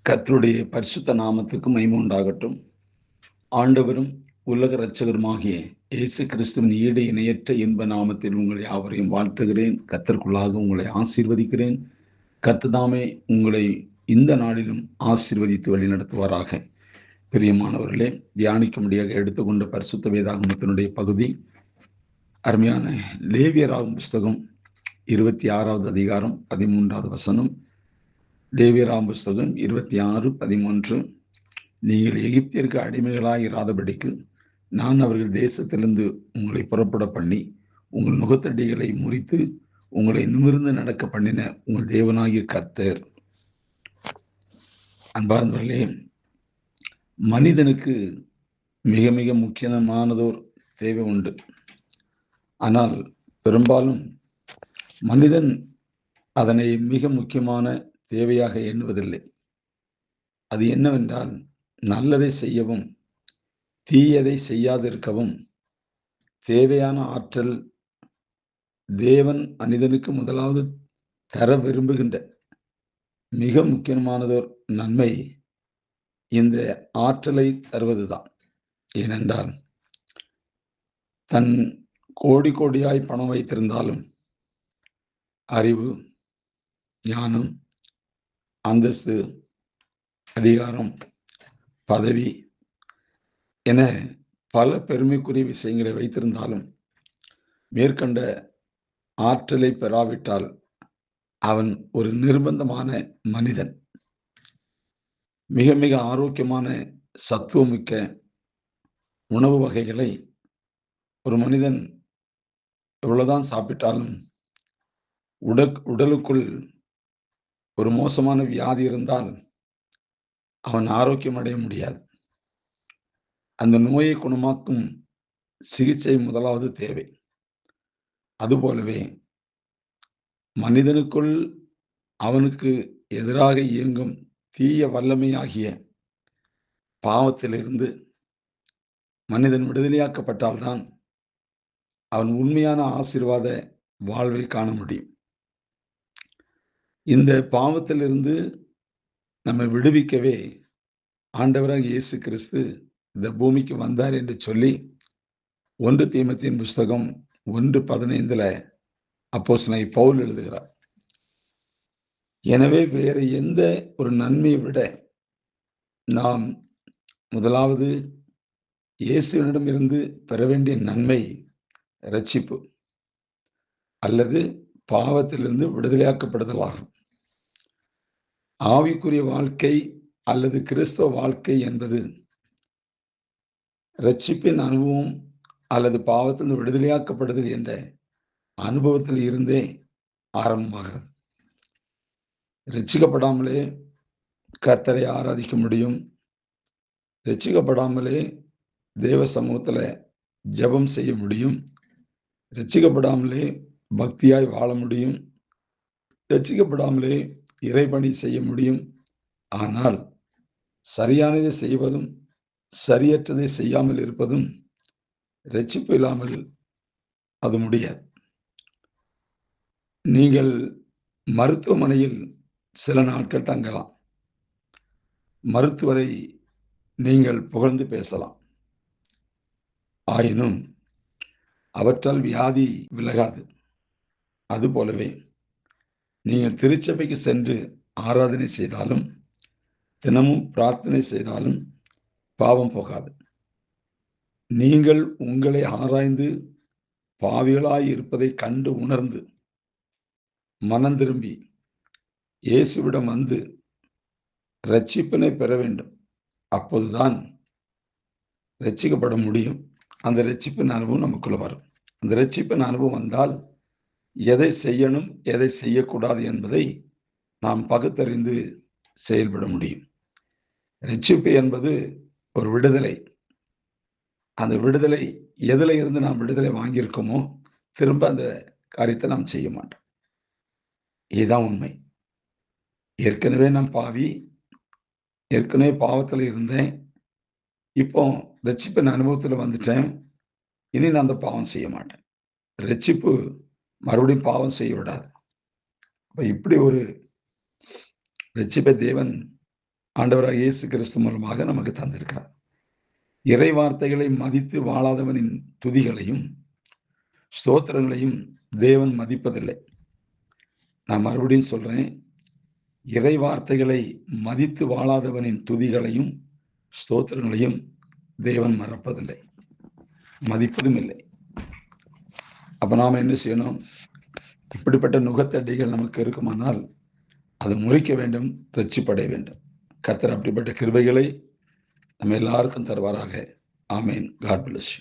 கர்த்தருடைய பரிசுத்த நாமத்துக்கு மகிமை உண்டாகட்டும். ஆண்டவரும் உலக இரட்சகருமாகிய இயேசு கிறிஸ்துவின் ஈடு இணையற்ற இன்ப நாமத்தில் உங்களை யாவரையும் வாழ்த்துகிறேன். கர்த்தருக்குள்ளாக உங்களை ஆசீர்வதிக்கிறேன். கர்த்ததாமே உங்களை இந்த நாளிலும் ஆசீர்வதித்து வழிநடத்துவாராக. பிரியமானவர்களே, தியானிக்கும்படியாக எடுத்துக்கொண்ட பரிசுத்த வேதாகமத்தினுடைய பகுதி அருமையான லேவியராகும் புஸ்தகம் 26வது அதிகாரம் 13வது வசனம். லேவியராகும் புஸ்தகம் 26:13. நீங்கள் எகிப்தியருக்கு அடிமைகளாய் இராதபடிக்கு நான் அவர்கள் தேசத்திலிருந்து உங்களை புறப்பட பண்ணி உங்கள் முகத்தடிகளை முறித்து உங்களை நிமிர்ந்து நடக்க பண்ணின உங்கள் தேவனாகிய கர்த்தர். அன்பார்ந்தவர்களே, மனிதனுக்கு மிக மிக முக்கியமானதோர் தேவை உண்டு. ஆனால் பெரும்பாலும் மனிதன் அதனை மிக முக்கியமான தேவையாக எண்ணுவதில்லை. அது என்னவென்றால், நல்லதை செய்யவும் தீயதை செய்யாதிருக்கவும் தேவையான ஆற்றல் தேவன் மனிதனுக்கு முதலாவது தர விரும்புகின்ற மிக முக்கியமானதோர் நன்மை இந்த ஆற்றலை தருவதுதான். ஏனென்றால், தன் கோடி கோடியாய் பணம் வைத்திருந்தாலும் அறிவு, ஞானம், அந்தஸ்து, அதிகாரம், பதவி என பல பெருமைக்குரிய விஷயங்களை வைத்திருந்தாலும் மேற்கண்ட ஆற்றலை பெறாவிட்டால் அவன் ஒரு நிர்பந்தமான மனிதன். மிக மிக ஆரோக்கியமான சத்துவமிக்க உணவு வகைகளை ஒரு மனிதன் எவ்வளவுதான் சாப்பிட்டாலும் உடலுக்குள் ஒரு மோசமான வியாதி இருந்தால் அவன் ஆரோக்கியம் அடைய முடியாது. அந்த நோயை குணமாக்கும் சிகிச்சை முதலாவது தேவை. அதுபோலவே மனிதனுக்குள் அவனுக்கு எதிராக இயங்கும் தீய வல்லமையாகிய பாவத்திலிருந்து மனிதன் விடுதலையாக்கப்பட்டால்தான் அவன் உண்மையான ஆசீர்வாத வாழ்வை காண முடியும். இந்த பாவத்திலிருந்து நம்மை விடுவிக்கவே ஆண்டவராக இயேசு கிறிஸ்து இந்த பூமிக்கு வந்தார் என்று சொல்லி 1 தீமோத்தேயுவின் புஸ்தகம் 1:15 அப்போஸ்தலனாகிய பவுல் எழுதுகிறார். எனவே வேறு எந்த ஒரு நன்மையை விட நாம் முதலாவது இயேசுவினிடம் இருந்து பெற வேண்டிய நன்மை இரட்சிப்பு அல்லது பாவத்திலிருந்து விடுதலையாக்கப்படுதலாகும். ஆவிக்குரிய வாழ்க்கை அல்லது கிறிஸ்தவ வாழ்க்கை என்பது இரட்சிப்பின் அனுபவம் அல்லது பாவத்திலிருந்து விடுதலையாக்கப்படுதல் என்ற அனுபவத்தில் இருந்தே ஆரம்பமாகிறது. ரட்சிக்கப்படாமலே கர்த்தரை ஆராதிக்க முடியும். ரட்சிக்கப்படாமலே தேவ சமூகத்துல ஜெபம் செய்ய முடியும். ரட்சிக்கப்படாமலே பக்தியாய் வாழ முடியும். ரட்சிக்கப்படாமலே இறைபணி செய்ய முடியும். ஆனால் சரியானதை செய்வதும் சரியற்றதை செய்யாமல் இருப்பதும் ரட்சிப்பு இல்லாமல் அது முடியாது. நீங்கள் மருத்துவமனையில் சில நாட்கள் தங்கலாம். மருத்துவரை நீங்கள் புகழ்ந்து பேசலாம். ஆயினும் அவற்றால் வியாதி விலகாது. அதுபோலவே நீங்கள் திருச்சபைக்கு சென்று ஆராதனை செய்தாலும் தினமும் பிரார்த்தனை செய்தாலும் பாவம் போகாது. நீங்கள் உங்களை ஆராய்ந்து பாவிகளாய் இருப்பதை கண்டு உணர்ந்து மனம் திரும்பி இயேசுவிடம் வந்து இரட்சிப்பினை பெற வேண்டும். அப்போதுதான் ரட்சிக்கப்பட முடியும். அந்த ரட்சிப்பின் அனுபவம் நமக்குள்ள வரும். அந்த ரட்சிப்பின் அனுபவம் வந்தால் எதை செய்யணும் எதை செய்யக்கூடாது என்பதை நாம் பகுத்தறிந்து செயல்பட முடியும். ரட்சிப்பு என்பது ஒரு விடுதலை. அந்த விடுதலை எதுல இருந்து நாம் விடுதலை வாங்கியிருக்கோமோ திரும்ப அந்த காரியத்தை நாம் செய்ய மாட்டோம். இதுதான் உண்மை. ஏற்கனவே நான் பாவி, ஏற்கனவே பாவத்தில் இருந்தேன், இப்போ ரட்சிப்பின் அனுபவத்தில் வந்துட்டேன், இனி நான் அந்த பாவம் செய்ய மாட்டேன். ரட்சிப்பு மறுபடியும் பாவம் செய்ய விடாது. இப்படி ஒரு ரட்சிப்பை தேவன் ஆண்டவராக இயேசு கிறிஸ்து மூலமாக நமக்கு தந்திருக்கிறார். இறை வார்த்தைகளை மதித்து வாழாதவனின் துதிகளையும் ஸ்தோத்திரங்களையும் தேவன் மதிப்பதில்லை. நான் மறுபடியும் சொல்றேன், இறை வார்த்தைகளை மதித்து வாழாதவனின் துதிகளையும் ஸ்தோத்திரங்களையும் தேவன் மறப்பதில்லை, மதிப்பதும் இல்லை. அப்ப நாம என்ன செய்யணும்? இப்படிப்பட்ட நுகத்தடிகள் நமக்கு இருக்குமானால் அதை முறிக்க வேண்டும், ரட்சிப்படைய வேண்டும். கர்த்தர் அப்படிப்பட்ட கிருபைகளை நம்ம எல்லாருக்கும் தருவாராக. ஆமேன். God bless you.